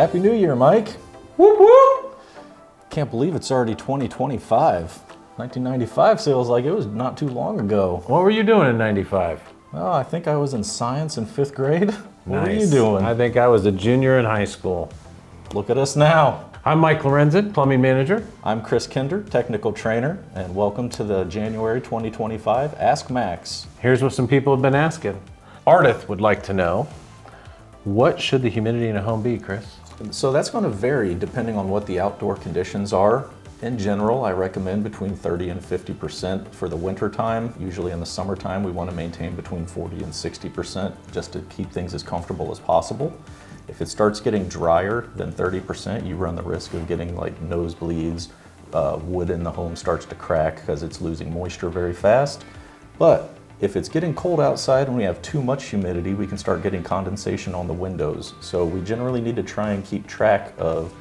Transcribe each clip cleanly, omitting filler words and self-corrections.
Happy New Year, Mike. Whoop whoop! Can't believe it's already 2025. 1995 feels like it was not too long ago. What were you doing in 95? Oh, I think I was in science in 5th grade. What were you Nice. doing? I think I was a junior in high school. Look at us now. I'm Mike Lorenzen, plumbing manager. I'm Chris Kinder, technical trainer, and welcome to the January 2025 Ask Max. Here's what some people have been asking. Ardith would like to know, what should the humidity in a home be, Chris? So that's going to vary depending on what the outdoor conditions are. In general, I recommend between 30 and 50% for the winter time. Usually in the summertime, we want to maintain between 40 and 60% just to keep things as comfortable as possible. If it starts getting drier than 30%, you run the risk of getting like nosebleeds, wood in the home starts to crack because it's losing moisture very fast. But if it's getting cold outside and we have too much humidity, we can start getting condensation on the windows. So we generally need to try and keep track of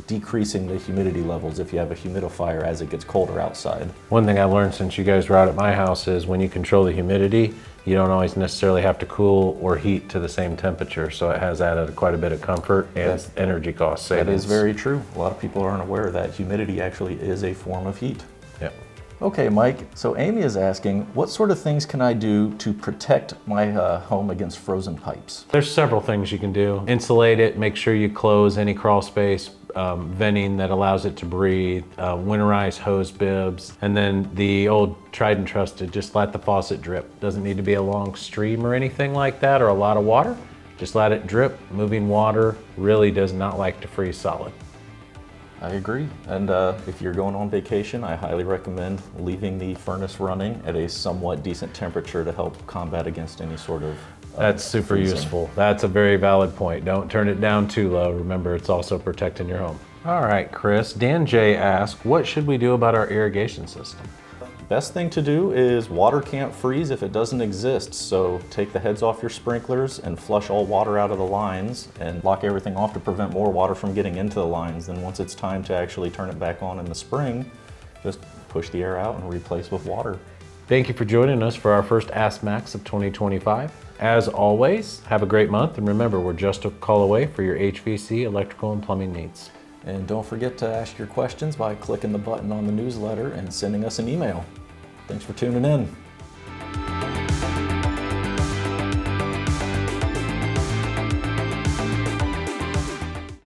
decreasing the humidity levels if you have a humidifier as it gets colder outside. One thing I learned since you guys were out at my house is when you control the humidity, you don't always necessarily have to cool or heat to the same temperature. So it has added quite a bit of comfort and energy cost savings. That is very true. A lot of people aren't aware that humidity actually is a form of heat. Yep. Okay, Mike, so Amy is asking, what sort of things can I do to protect my home against frozen pipes? There's several things you can do. Insulate it, make sure you close any crawl space, venting that allows it to breathe, winterize hose bibs, and then the old tried and trusted, just let the faucet drip. Doesn't need to be a long stream or anything like that or a lot of water. Just let it drip. Moving water really does not like to freeze solid. I agree. And if you're going on vacation, I highly recommend leaving the furnace running at a somewhat decent temperature to help combat against any sort of That's super freezing. useful. That's a very valid point. Don't turn it down too low. Remember, it's also protecting your home. All right, Chris. Danjay asked, what should we do about our irrigation system? Best thing to do is water can't freeze if it doesn't exist. So take the heads off your sprinklers and flush all water out of the lines and lock everything off to prevent more water from getting into the lines. Then once it's time to actually turn it back on in the spring, just push the air out and replace with water. Thank you for joining us for our first Ask Max of 2025. As always, have a great month, and remember, we're just a call away for your HVAC, electrical, and plumbing needs. And don't forget to ask your questions by clicking the button on the newsletter and sending us an email. Thanks for tuning in.